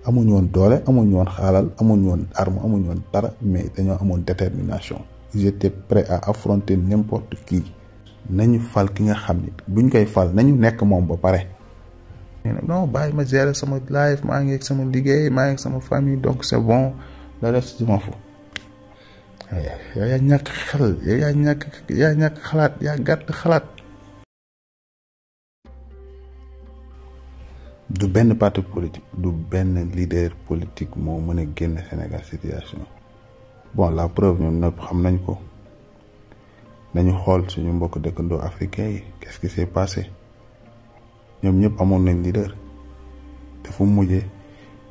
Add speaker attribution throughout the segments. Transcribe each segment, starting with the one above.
Speaker 1: amuñu woon doole amuñu woon xaalal amuñu woon arme amuñu woon dara mais dañoo amoon détermination ils étaient prêts à affronter n'importe qui. nañu fal ki nga xam ni buñ koy fal nañu nekk moom ba pare. non bàyyi ma gérer sama life maa ngi ak sama liggéey maa ngi ak sama famille donc c'est bon la reste je m'en fous. yaa ñàkk xel yaa ñàkk xalaat yaa gàtt xalaat. du benn parti politique du benn leader politique moo mën a génn Sénégal situation bon la preuve ñoom ñëpp xam nañ ko. nañu xool suñu mbokk dëkkandoo africain yi qu'est-ce qui s'est passé ñoom ñëpp amoon nañ leader te fu mujjee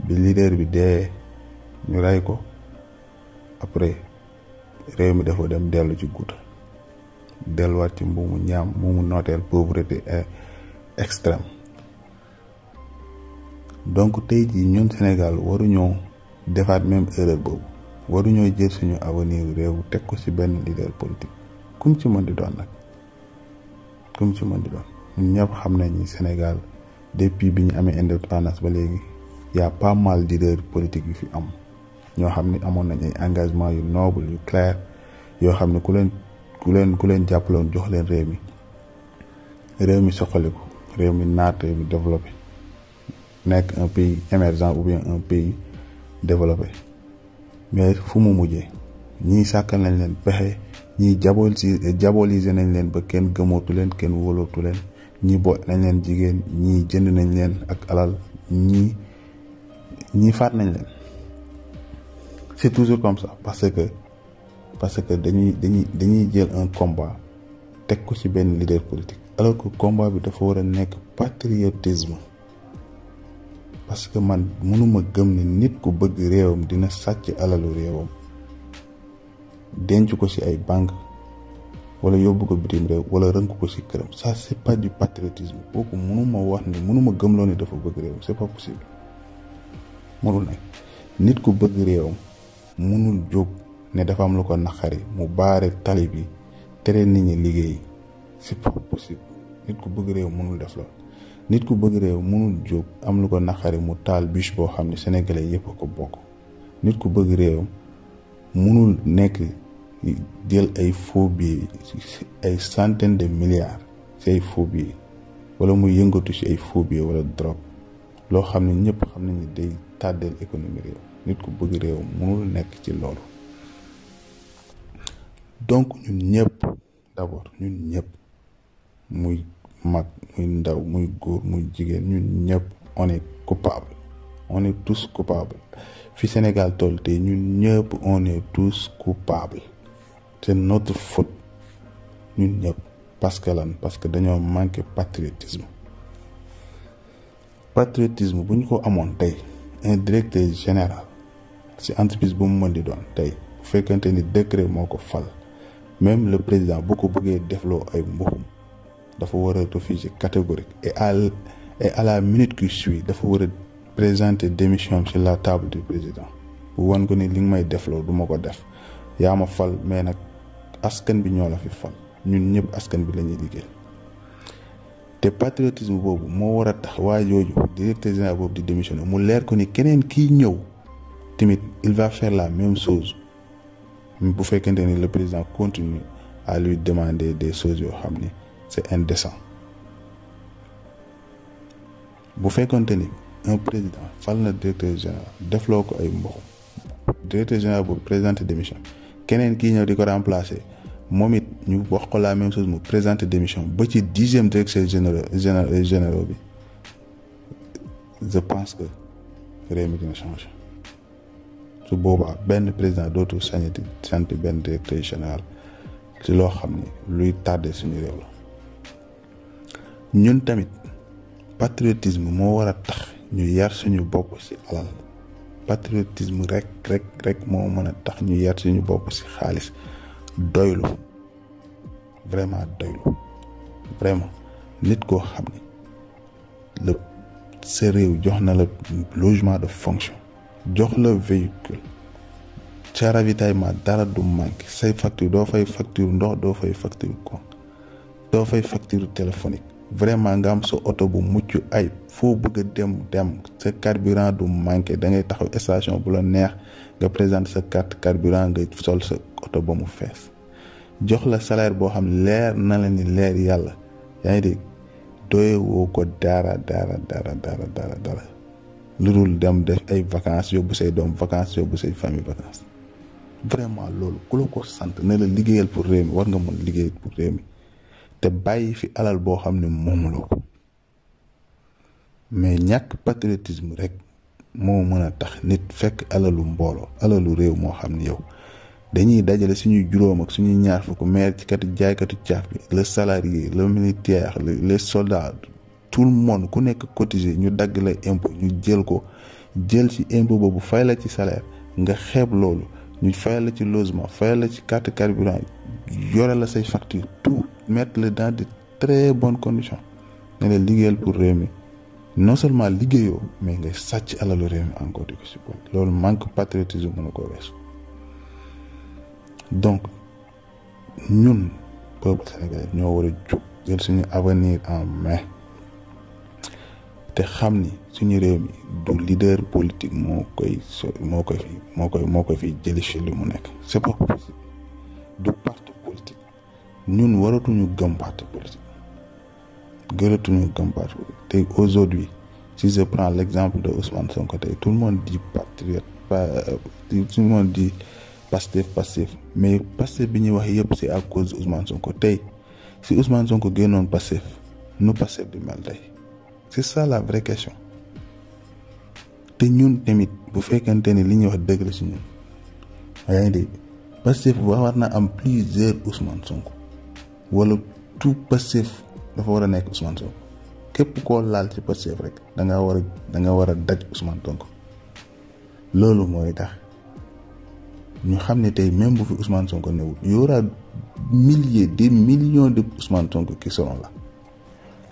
Speaker 1: bi leader bi dee ñu rey ko après réew mi dafa dem dellu ci guuta delluwaat ci mbuumu ñaam moomu nooteel pauvreté extrême. donc tey jii ñun Sénégal waruñoo defaat même erreur boobu waruñoo jël suñu avenir réew teg ko ci benn leader politique. kum ci mën di doon nag kum ci mën di doon ñun ñëpp xam nañ ni Sénégal depuis bi ñu amee indépendance ba léegi y a pas mal de leaders politiques yu fi am ñoo xam ni amoon nañ ay engagement yu noble yu clair yoo xam ne ku leen jàppaloon jox leen réew mi soxaliku réew mi naat réew mi développé nekk un pays émergent ou bien un pays développé mais fu mu mujjee ñii sàkkal nañ leen pexe. ñii diaboliser nañ leen ba kenn gëmootu leen kenn wóolootu leen ñii boot nañ leen jigéen ñii jënd nañ leen ak alal ñii faat nañ leen. c'est toujours comme ça parce que dañuy jël un combat teg ko ci benn leader politique alors que combat bi dafa war a nekk patriotisme parce que man mënuma gëm ne nit ku bëgg réewam dina sàcc alalu réewam denc ko ci ay banque wala yóbbu ko bitim réew wala rënk ko ci këram ça c'est pas du patriotisme kooku mënuma gëmloo ni dafa bëgg réewam c'est pas possible mënul nekk nit ku bëgg réewam mënul jóg ne dafa am lu ko naqari mu baare tali bi tere nit ñi liggéey c'est pas possible nit ku bëgg réew mënul def loolu nit ku bëgg réew mënul jóg am lu ko naqari mu taal bûche boo xam ne sénégalais yépp a ko bokk nit ku bëgg réewam mënul nekk jël ay faux billets ay centaines de milliards ci ay faux billets wala muy yëngatu ci ay faux billets wala drogue loo xam ne ñëpp xam nañ ne day tàddeel économie réew nit ku bëgg réew mënul nekk ci loolu. donc ñun ñëpp d'abord ñun ñëpp muy mag muy ndaw muy góor muy jigéen ñun ñëpp on est tous coupables fi Sénégal toll tey ñun ñëpp on est tous coupables c'est notre faute ñun ñëpp parce que dañoo manqué patriotisme bu ñu ko amoon tey un directeur général ci entreprise bu mu mën di doon tey bu fekkente ni décret moo ko fal même le président bu ko bëggee defloo ay mbuxum dafa war a refuser catégorique et à la minute qui suit dafa war a présenter démission sur la table du président bu wan ko ni li nga may defloo du ma ko def yaa ma fal mais nag askan bi ñoo la fi fal ñun ñëpp askan bi la ñuy liggéey te patriotisme boobu moo war a tax waa jooju directeur général boobu di démissionner mu leer ko ni keneen kii ñëw tamit il va faire la même chose bu fekkente ni le président continue à lui demander des choses yoo xam ni c'est indécent bu fekkente ni un président fal na directeur général defloo ko ay mboxum directeur général boobu présenter démission keneen kii ñëw di ko remplacer moom it ñu wax ko la même chose mu présenter démission ba ci 10e directeur général bi je pense que réew mi dina changer su boobaa benn président dootul sañati sant benn directeur général ci loo xam ni luy tardé suñu réew la ñun tamit patriotisme moo war a tax ñu yar suñu bopp ci alal patriotisme rek moo mën a tax ñu yar suñu bopp ci xaalis doylu vraiment nit koo xam ni le sa réew jox na la logement de fonction jox la véhicule ca ravitaillement dara du manqué say facture doo fay facture ndox doo fay facture compte doo fay facture téléphonique vraiment nga am sa oto bu mucc ay foo bëgg a dem sa carburant du manqué da ngay taxaw station bu la neex nga présenter sa carte carburant nga sol sa oto ba mu fees jox la salaire boo xam leer na la ni leer yàlla yaa ngi dégg doye woo ko dara lu dul dem def ay vacances yóbbu say doom vacances yóbbu say famille vacances vraiment loolu ku la ko sant ne la liggéeyal pour réew mi war nga mën liggéeyal pour réew mi te bàyyi fi alal boo xam ne moomuloo ko mais ñàkk patriotisme rek moo mën a tax nit fekk alalu mbooloo alalu réew moo xam ne yow dañuy dajale suñuy juróom ak suñuy ñaar fukk maire ci katu jaaykatu caaf bi le salarié le militaire les soldats tout le monde ku nekk cotisé ñu dagg la impôt ñu jël ci impôt boobu fay la ci salaire nga xeeb loolu ñu fay la ci logement fay la ci carte carburant yore la say facture tout mettre le dans de très bonnes conditions ne la liggéeyal pour réew mi non seulement liggéeyoo mais nga sàcc alalu réew mi encore di ko support loolu manque patriotisme mën na koo weesu. Donc ñun peuple sénégalais ñoo war a jóg jël suñu avenir en main te xam ni suñu réew mi du leader politique moo koy fi jëli ci li mu nekk c'est pas possible du parti politique ñun waratuñu gëm parti politique te aujourd'hui si je prends l'exemple de Ousmane Sonko tey tout le monde dit patriote tout le monde dit Pastef mais Pastef bi ñuy wax yëpp c'est à cause de Ousmane Sonko tey si Ousmane Sonko génnoon Pastef nu Pastef di mel tey c'est ça la vraie question te ñun tamit bu fekkente ni li ñuy wax dëgg la si ñun yaa ngi dégg Pastef war na am plusieurs Ousmane Sonko wala tout Pastef dafa war a nekk Ousmane Sonko képp koo laal ci Pastef rek da nga war a daj Ousmane Sonko loolu mooy tax ñu xam ne tey même bu fi Ousmane Sonko newul y aura des millions de Ousmane Sonko qui seront là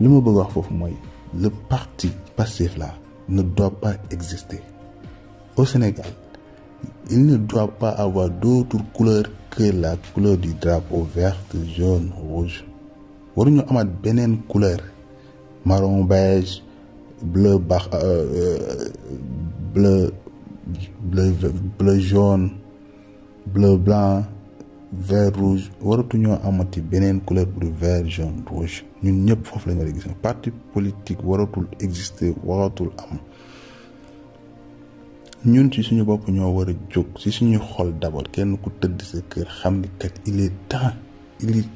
Speaker 1: li ma bëgg wax foofu mooy le parti Pastef là ne doit pas exister au Sénégal. Il ne doit pas avoir d'autre couleur que la couleur du drapeau vert, jaune, rouge. waruñu amaat beneen couleur marron beige bleu jaune bleu blanc vert rouge waratuñoo amati beneen couleur bu vert jaune rouge ñun ñëpp foofu la ñu war a gis parti politique waratul exister waratul am ñun ci suñu bopp ñoo war a jóg ci suñu xol d'abord kenn ku tëdd sa kër xam ni kat il est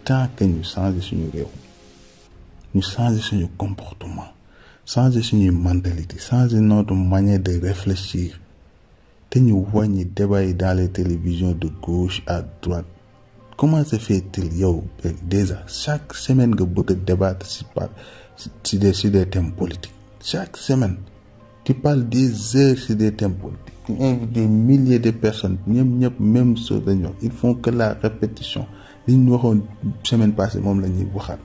Speaker 1: temps que ñu changer suñu réew ñu changer suñu comportement changer suñu mentalité changer notre manière de réfléchir te ñu wàññi débat yi dans les télévisions de gauche à droite. Comment se fait-il yow déjà chaque semaine nga bëgg a débattre sur des thèmes politiques chaque semaine tu parles des heures sur des thèmes politiques tu invites des milliers de personnes ñëpp même chose la ñu wax ils font que la répétition li ñu waxoon semaine passée moom la ñuy waxaat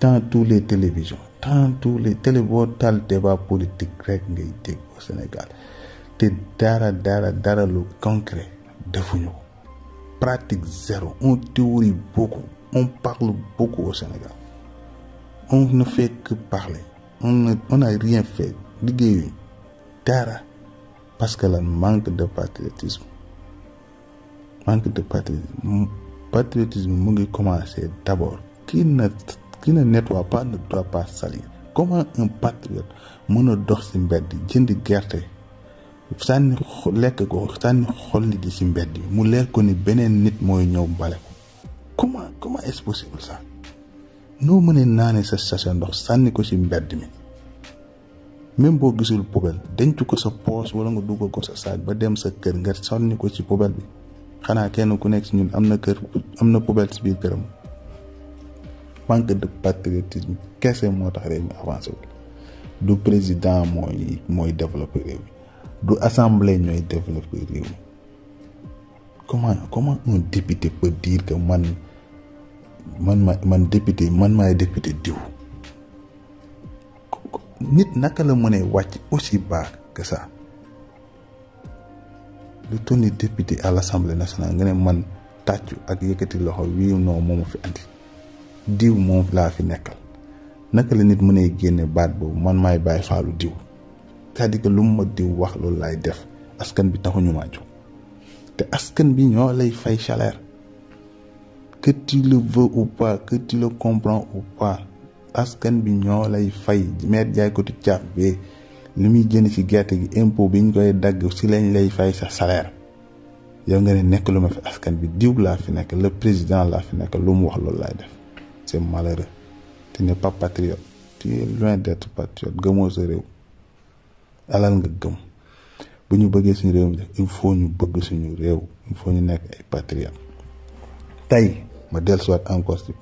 Speaker 1: dans tous les télévisions dans tous les télé boo taal débat politique rek ngay dégg au Sénégal te dara lu concret defuñu ko pratique zéro on théorise beaucoup on parle beaucoup au Sénégal on ne fait que parler on n'a rien fait liggéeyuñ dara parce que la manque de patriotisme patriotisme mu ngi commencer d'abord qui ne nettoie pas ne doit pas salir. Comment un patriote mën a dox ci mbedd jënd gerte sànni lekk ko sànni xolli di ci mbedd mu leer ko ni beneen nit mooy ñëw bale ko comment est-ce possible ça noo mënee naane sa sachet ndox sànni ko ci mbedd mi même boo gisul poubelle denc ko sa poche wala nga duggal ko sa saak ba dem sa kër nga sànni ko ci poubelle bi xanaa kenn ku nekk ci ñun am na poubelle ci biir këram. Manque de patriotisme kese moo tax réew mi avancé wul du président mooy développer réew mi du assemblée ñooy développer réew mi comment un député peut dire que man député man maay député diw nit naka la mënee wàcc aussi bas que ça lu toll ni député à l'Assemblée nationale nga ne man tàccu ak yëkkati loxo wii non moomu fi andi diw moom laa fi nekkal naka la nit mënee génne baat boobu man maay bàyyi faalu diw c'est-à-dire que lu mu ma diw wax loolu laay def askan bi taxuñu maa jóg te askan bi ñoo lay fay salaire que tu le veux ou pas que tu le comprends ou pas askan bi ñoo lay fay maire jaay ko tu caaf bi li muy jënd ci gerte gi impôt bi ñu koy dagg ci lañ lay fay sa salaire yow nga ne nekk lu ma fi askan bi diw laa fi nekk le président laa fi nekk lu mu wax loolu laay def c'est malheureux. Tu n'es pas patriote, tu es loin d'être patriote gëmoo sa réew alal nga gëm bu ñu bëggee suñu réew mi il faut ñu bëgg suñu réew il faut ñu nekk ay patriote. tey ma dellusiwaat encore si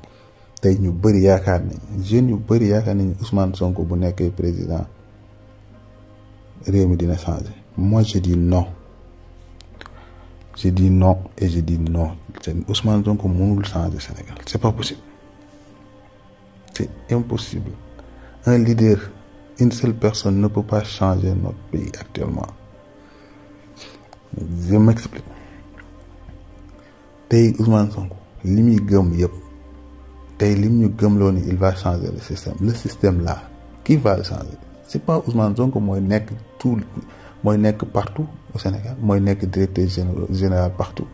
Speaker 1: tey ñu bëri yaakaar nañ jeunes yu bëri yaakaar nañ Ousmane Sonko bu nekkee président réew mi dina changer. Moi je dis non et je dis non Ousmane Sonko mënul changer Sénégal, c'est pas possible. C'est impossible. Un leader, une seule personne ne peut pas changer notre pays actuellement. Je m'explique. Tey Ousmane Sonko li muy gëm yëpp tey lim ñu gëmloo ni il va changer le système là qui va le changer c'est pas Ousmane Sonko mooy nekk partout au Sénégal mooy nekk directeur général partout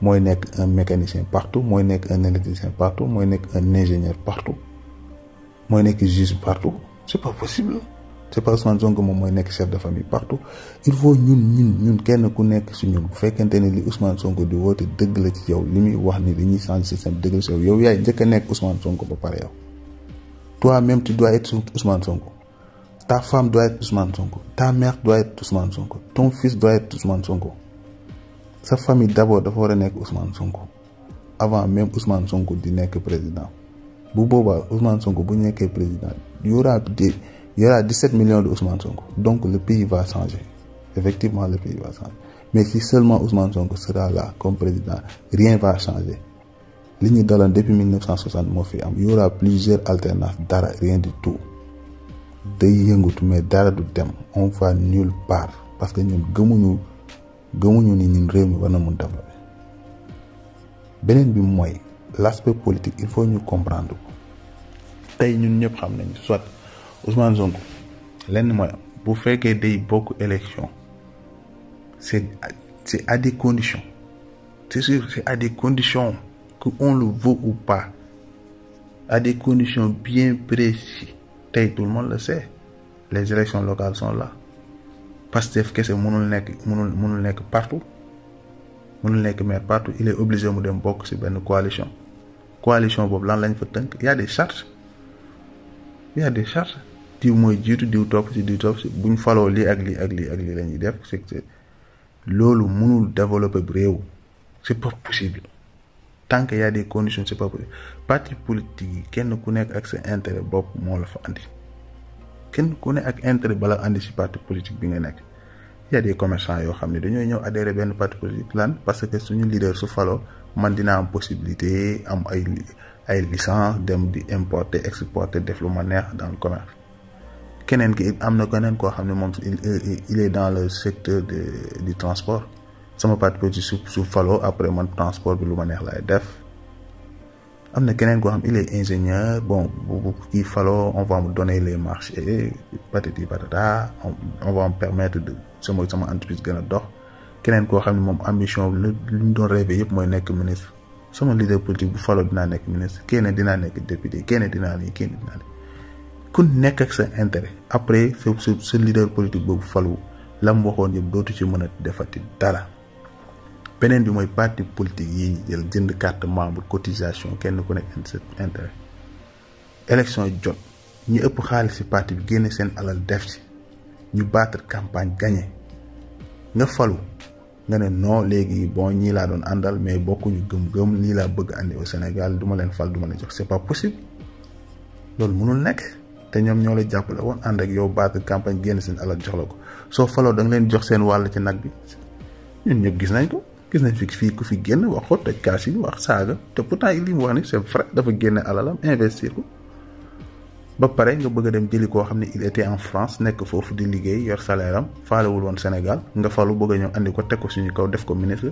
Speaker 1: mooy nekk un mécanicien partout mooy nekk un électricien partout mooy nekk un ingénieur partout mooy nekk juge partout c'est pas possible. C'est pas Ousmane Sonko moom mooy nekk chef de famille partout. Il faut ñun kenn ku nekk si ñun bu fekkente ne li Ousmane Sonko di woote dëgg la ci yow li muy wax ni dañuy changer système dëgg la ci yow yaay njëkk a nekk Ousmane Sonko ba pare yow. Toi-même tu dois être Ousmane Sonko. Ta femme doit être Ousmane Sonko. Ta mère doit être Ousmane Sonko. Ton fils doit être Ousmane Sonko. Sa famille d'abord dafa war a nekk Ousmane Sonko avant même Ousmane Sonko di nekk président. Bu boobaa Ousmane Sonko bu nekkee président il y aura 17 millions de Ousmane Sonko. Donc le pays va changer. Effectivement, le pays va changer. Mais si seulement Ousmane Sonko sera là comme président, rien va changer. Ligne d'Alan depuis 1960, il y aura plusieurs alternances, dara, rien du tout. Mais dara du dem, on va nulle part. Parce que nous gamuñu ni ñun réew mi war na mun développer. Beneen bi mooy l'aspect politique, il faut ñu comprendre. Tey ñun ñëpp xam nañ soit Ousmane Sonko lenn mooy bu fekkee day bokk élection c'est à des conditions, c'est sûr, c'est à des conditions que on le veut ou pas, à des conditions bien précises. Tey tout le monde le sait, les élections locales sont là. Pastef kese mënul nekk partout, mënul nekk maire partout, il est obligé mu dem bokk ci benn coalition boobu lan lañ fa tënk, il y a des chartes diw mooy jiitu diw topp ci buñ faloo lii ak lii la ñuy def. C'est que loolu mënul développer réew, c'est pas possible tant qu'il y a des conditions, c'est pas possible. Parti politique yi kenn ku nekk ak sa intérêt bopp moo la fa andi, kenn ku nekk ak intérêt bala andi ci parti politique bi nga nekk. Il y a des commerçants yoo xam ne dañoo ñëw adhérer benn parti politique lan parce que suñu leader su faloo man dina am possibilité am ay licence dem di importer exporter def lu ma neex dans le commerce. Keneen ki am na keneen koo xam ne moom il est dans le secteur du transport, sama parti politique su faloo après man transport bi lu ma neex laay def. Am na keneen koo xam il est ingénieur, bon bu kii faloo on va me donner les marchés patati patata, on va me permettre de sama entreprise gën a dox. Keneen koo xam ne moom ambition lu ñu doon rêvé yëpp mooy nekk ministre. Sama leader politique bu faloo dinaa nekk ministre, kenn dinaa nekk député, kenn dinaa lii ku nekk ak sa intérêt. Après ce leader politique boobu falu la mu waxoon yëpp dootu ci mën a defati dara. Beneen bi mooy parti politique yi ñu jël jënd carte membre cotisation kenn ku nekk sa intérêt. Élection jot ñi ëpp xaalis ci parti bi génne seen alal def ci ñu battre campagne gagné nga falu nga ne non léegi bon ñii laa doon àndal mais bokkuñu gëm-gëm lii laa bëgg andi au Sénégal duma leen fal duma leen jox, c'est pas possible. Loolu mënul nekk te ñoom ñoo la jàppale woon ànd ak yow battre campagne génn seen alal jox la ko soo faloo da nga leen jox seen wàll ci nag bi. ñun ñëpp gis nañ ko, gis nañ fii ku fi génn wax ko tëj kaas yi wax saaga te pourtant li mu wax ni c'est vrai dafa génne alalam investir ko ba pare nga bëgg a dem jëli koo xam ne il était en France nekk foofu di liggéey yor salaire am faalewul woon Sénégal nga falu bëgg a ñëw andi ko teg ko suñu kaw def ko ministre.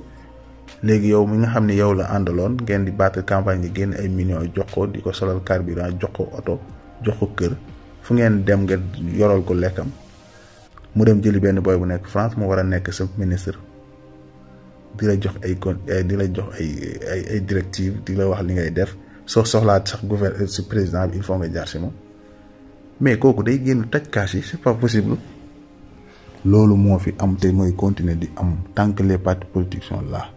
Speaker 1: Léegi yow mi nga xam ne yow la àndaloon ngeen di battre campagne yi génn ay millions jox ko di ko solal carburant jox ko oto jox ko kër fu ngeen dem nga yoral ko lekkam mu dem jëli benn boy bu nekk France mu war a nekk sa ministre di la jox ay directives di la wax li ngay def soo soxlaa sax gouvernement si président bi il faut nga jaar si moom mais kooku day génn taj kaas yi c'est pas possible. loolu moo fi am te mooy continuer di am tant que les partis politiques sont là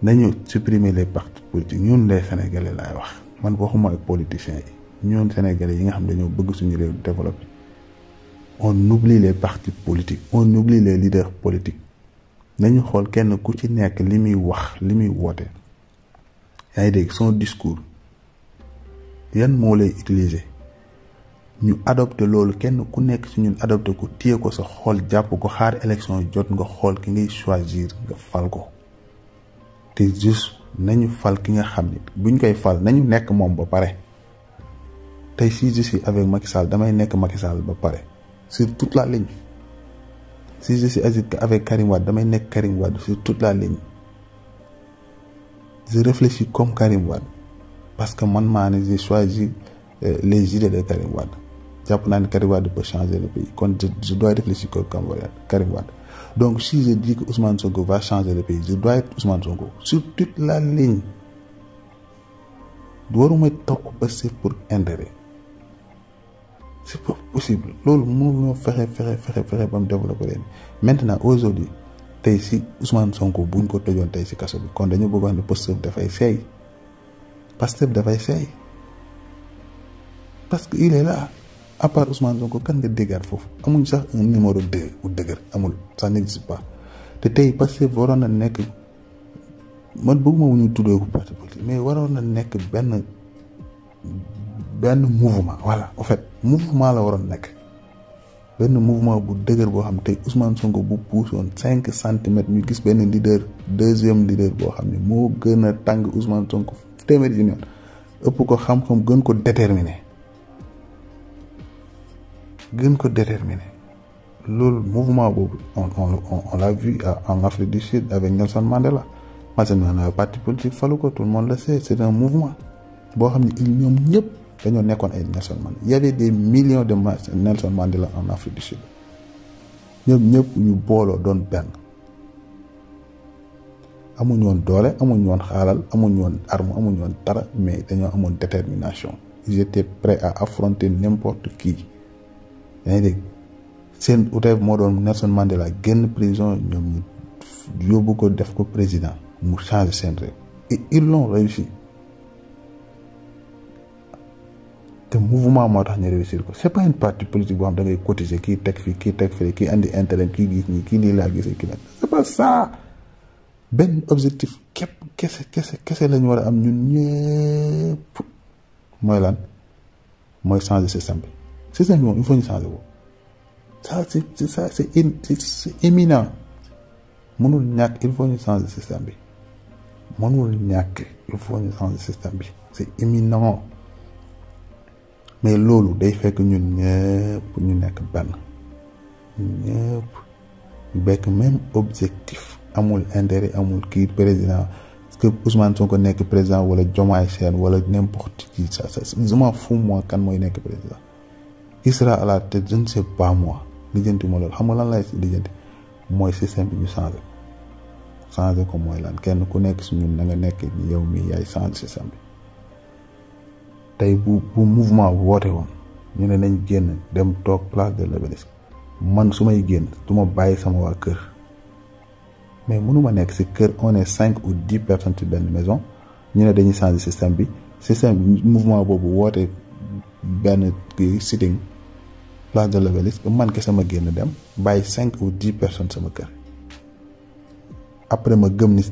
Speaker 1: nañu supprimer les partis politiques ñun les Sénégalais laay wax man waxuma ak politiciens yi ñun Sénégalais yi nga xam dañoo bëgg suñu réew développer on oublie les partis politiques on oublie les leaders politiques nañu xool kenn ku ci nekk li muy wax li muy woote yaa ngi dégg son discours yan moo lay utiliser ñu adopté loolu kenn ku nekk ci ñun adopté ko téye ko sa xol jàpp ko xaar élection jot nga xool ki ngay choisir nga fal ko te juste nañu fal ki nga xam ni buñ koy fal nañu nekk moom ba pare tey si je suis avec Macky Sall damay nekk Macky Sall ba pare sur toute la ligne si je suis avec Karim Wade damay nekk Karim Wade sur toute la ligne je réfléchis comme Karim Wade parce que man maa ne j'ai choisi les idées de Karim Wade jàpp naa ne Karim Wade peut changer le pays kon je dois réfléchir comme Karim Wade donc si je dis que Ousmane Sonko va changer le pays je dois être Ousmane Sonko sur toute la ligne waruma topp ba c'est pour intérêt c'est pas possible loolu mënuñoo fexe ba mu développer leen maintenant aujourd'hui tey si Ousmane Sonko buñ ko tëjoon tey si kaso bi kon dañu bëgg wax ne Pastef dafay seey Pastef dafay seey parce que il est là à part Ousmane Sonko kan nga déggaat foofu amuñ sax un numéro 2 bu dëgër amul ça n'existe pas te tey Pastef waroon na nekk man bëgguma wu ñu tuddee ko parti politique mais waroon na nekk benn mouvement voilà en fait mouvement la waroon nekk benn mouvement bu dëgër boo xam tey Ousmane Sonko bu puusoon 5 centimètres ñu gis benn leader deuxième leader boo xam ne moo gën a tàng Ousmane Sonko téeméeri union ëpp ko xam-xam gën ko déterminé loolu mouvement boobu on l'a vu en Afrique du Sud avec Nelson Mandela maintenant parti politique falu ko tout le monde le sait c'est un mouvement boo xam ne ñoom ñëpp dañoo nekkoon ay Nelson Mandela il y avait des millions de Nelson Mandela en Afrique du Sud ñoom ñëpp ñu booloo doon benn amuñu woon doole amuñu woon xaalal amuñu woon arme amuñu woon dara mais dañoo amoon détermination ils étaient prêts à affronter n'importe qui yaa ngi dégg seen rêve moo doon Nelson Mandela génn prison ñoom ñu yóbbu ko def ko président mu changer seen rêve et ils l'ont réussi te mouvement moo tax ñu réussir ko c'est pas une parti politique boo xam da ngay cotiser kii teg fii kii teg fii kii andi intérêt kii gis nii kii lii laa gisee kii nag c'est pas ça benn objectif képp kese lañu war a am ñun ñëpp mooy lan mooy changer système bi moom il faut ñu changer ko c'est éminent mënul ñàkk il faut ñu changer système bi c'est éminent mais loolu day fekk ñun ñëpp ñu nekk benn ñëpp ñu bekk même objectif amul intérêt amul kii président que Ousmane Sonko nekk président wala Diomaye Sène wala n'importe qui ça je m'en fous moi kan mooy nekk président qui sera à la tête je ne sais pas moi lijjanti ma loolu xam nga lan lay lijjanti mooy système bi ñu changer ko mooy lan kenn ku nekk si ñun na nga nekk yow mi yaay changer système bi tey bu mouvement woote woon ñu ne nañ génn dem toog place de l'Obélisque man su may génn du ma bàyyi sama waa kër mais mënuma nekk si kër on est 5 ou 10 personnes ci benn maison ñu ne dañuy changer système bi mouvement boobu woote benn sitting place de l'Obélisque man ke sama génn dem bàyyi 5 ou 10 personnes sama kër après ma gëm ni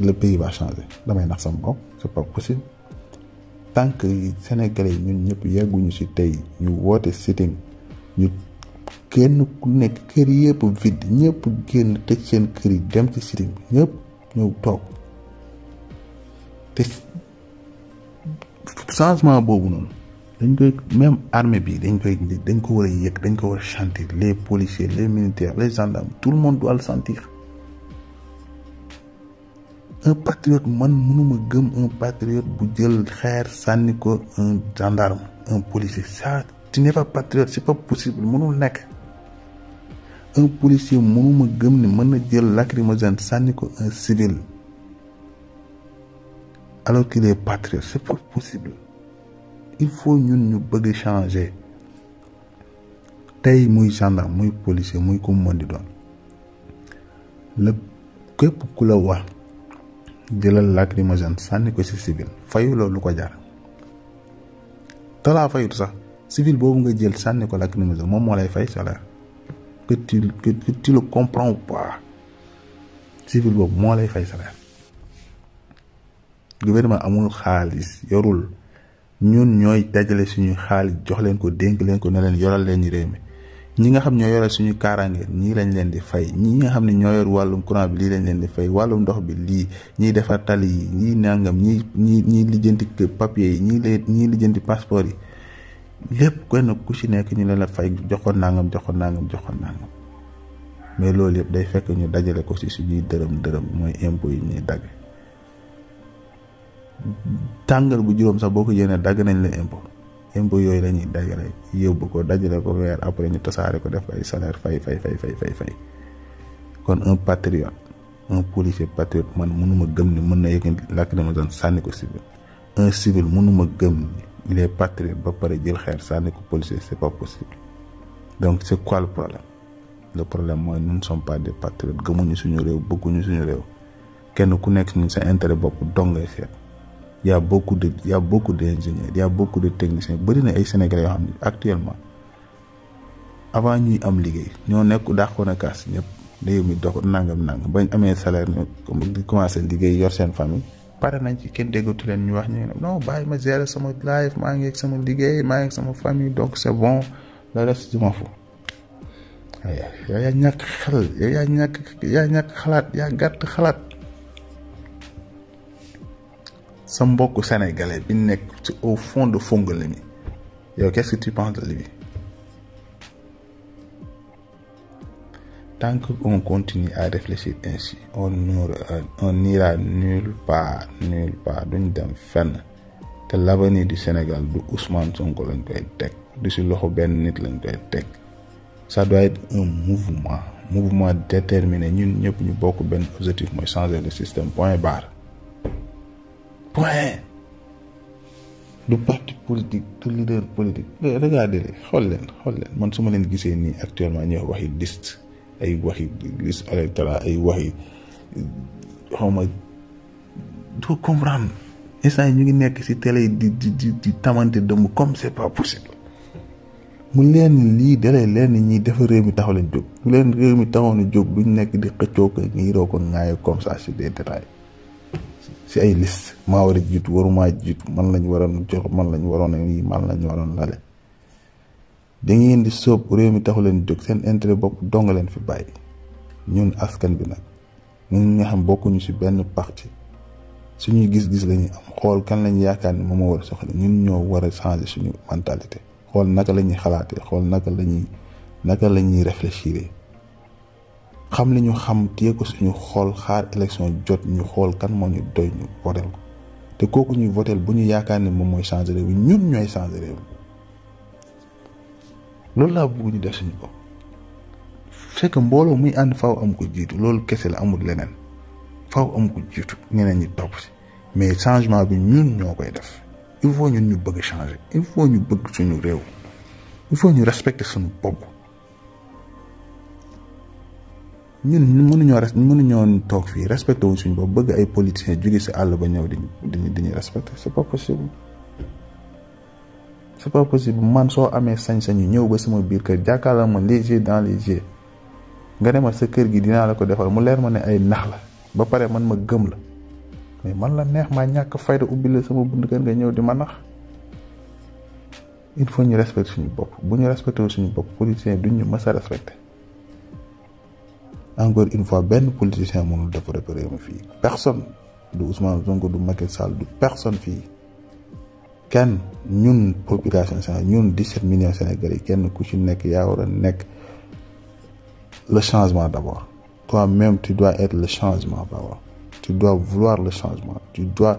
Speaker 1: le pays va changer damay nax sama bopp c'est pas possible tant que Sénégalais yi ñun ñëpp yegguñu ci tey ñu woote sitting ñu kenn ku nekk kër yëpp vide ñëpp génn tëj seen kër yi dem ci sitting bi ñëpp ñëw toog te changement boobu noonu dañ koy même armée bi dañ ko war a yëg dañ ko war a sentir les policiers les militaires les gendarmes tout le monde doit le sentir un patriote man mënuma gëm un patriote bu jël xeer sànni ko un gendarme un policier. Ça tu n'es pas patriote, c'est pas possible, mënul nekk. Un policier mënuma gëm ne mën na jël lacrymogène sànni ko un civil alors qu'il est patriote, c'est pas possible. Il faut ñun ñu bëgg changer tey muy gendarme muy policier muy ku mën di doon lépp képp ku la wax jëlal lacrymogène sànni ko ci civil fayu loolu lu ko jar talaa fayut sax civil boobu nga jël sànni ko lacrymogène moom moo lay fay salaire que tu le comprends ou pas civil boobu moo lay fay salaire. Gouvernement amul xaalis yorul ñun ñooy dajale suñu xaalis jox leen ko dénk leen ko ne leen yoral leen ñu réew mi ñi nga xam ñoo yoral suñu kaaraange ñii lañ leen di fay ñi nga xam ne ñoo yor wàllum courant bi lii lañ leen di fay wàllum ndox bi lii ñiy defar tali yi ñii nangam ñii lijjanti papier yi ñii lijjanti passeport yi lépp kenn ku ci nekk ñu leen la fay jox ko nangam mais loolu yëpp day fekk ñu dajale ko ci suñuy dërëm mooy impôt yi ñuy dagg. tàngal bu juróom sax boo ko yéene dagg nañ la impôt yooyu la ñuy dajale yóbbu ko dajale ko weer après ñu tasaare ko def ay salaire fay kon un patriote un policier patriote man mënuma gëm ni mën na yëkkati lacrymogène sànni ko civil un civil mënuma gëm ni il est patriote ba pare jël xeer sànni ko policier, c'est pas possible. Donc c'est quoi le problème? Le problème mooy nous ne sommes pas des patriotes gëmuñu suñu réew bëgguñu suñu réew kenn ku nekk ni sa intérêt bopp dong ngay seet. Il y a beaucoup d'ingénieurs, il y a beaucoup de techniciens bëri na ay sénégalais yoo xam ne actuellement avant ñuy am liggéey ñoo nekk dàqoon a kaas ñëpp réew mi dox nangam bañ amee salaire ñu di commencé liggéey yor seen famille pare nañ ci kenn déggatu leen ñu wax ñu ne non bàyyi ma gérer sama life maa ngi ak sama liggéey maa ngi ak sama famille donc c'est bon le reste je m'en fous. yow yaa ñàkk xel yow yaa ñàkk xalaat yaa gàtt xalaat. sa mbokk sénégalais bi nekk ci au fond de Fongolimbi yow qu'est-ce que tu penses de lui? Tant qu'on continue à réfléchir ainsi on n'ira nulle part duñ dem fenn te l'avenir du Sénégal du Ousmane Sonko lañ koy teg du ci loxo benn nit lañ koy teg. Ça doit être un mouvement déterminé ñun ñëpp ñu bokk benn objectif mooy changer le système point barre. Point. Du parti politique du leader politique. Regardez xool leen man su ma leen gisee nii actuellement ñuy waxi liste ay waxi liste électorale ay waxi xawma du comprendre instant ñu ngi nekk ci télé di tamante dëmm comme c'est pas possible. mu leen lii dalee leen ñi dafa réew mi taxaw leen jóg bu leen réew mi taxaw na jóg duñ nekk di xëccoo ko ngiiroo ko ŋaayoo comme ça sur des détails ci ay liste maa war a jiitu waruma jiitu man lañ waroon jox man lañ waroon lii man lañ waroon lale da ngeen di sóob réew mi taxu leen jóg seen intérêt bopp dong leen fi bàyyi ñun askan bi nag ñun nga xam bokkuñu ci benn parti suñuy gis-gis lañuy am xool kan lañ yaakaar ni moom moo war a soxla ñun ñoo war a changer suñu mentalité xool naka la ñuy xalaatee xool naka la ñuy réfléchir xam li ñu xam téye ko suñu xool xaar élection jot ñu xool kan moo ñu doy ñu votel ko te kooku ñuy votel bu ñu yaakaar ne moom mooy changer réew mi ñun ñooy changer réew mi loolu laa bëgg ñu def suñu bopp. c'est que mbooloo muy ànd faaw am ko jiitu loolu kese la amul leneen faaw am ko jiitu ñeneen ñi topp si mais changement bi ñun ñoo koy def. Il faut ñun ñu bëgg changer il faut ñu bëgg suñu réew il faut ñu respecter suñu bopp ñun mënuñoo toog fii respecté wuñ suñu bopp bëgg ay politiciens jóge ci àll ba ñëw di ñu respecter c'est pas possible man soo amee sañ-sañu ñëw ba sama biir kër jàkkaarloo ma les yeux dans les yeux nga ne ma sa kër gi dinaa la ko defal mu leer ma ne ay nax la ba pare man ma gëm la mais man la neex maa ñàkk fayda ubbi la sama bunt kër nga ñëw di ma nax il faut ñu respecter suñu bopp bu ñu respecté suñu bopp politicien duñ ñu mës a respecté encore une fois benn politicien mënul développer réew mi fii personne du Ousmane Sonko du Macky Sall du personne fii kenn ñun population Sénégal ñun 17 millions Sénégalais kenn ku ci nekk yaa war a nekk le changement d'abord toi-même tu dois être le changement d'abord tu dois vouloir le changement, tu dois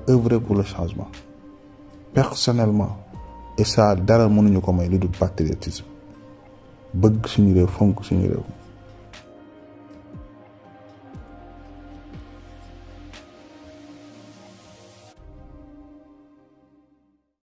Speaker 1: œuvrer pour le changement personnellement. Et ça dara mënuñu ko may lu dul patriotisme bëgg suñu réew fonk suñu réew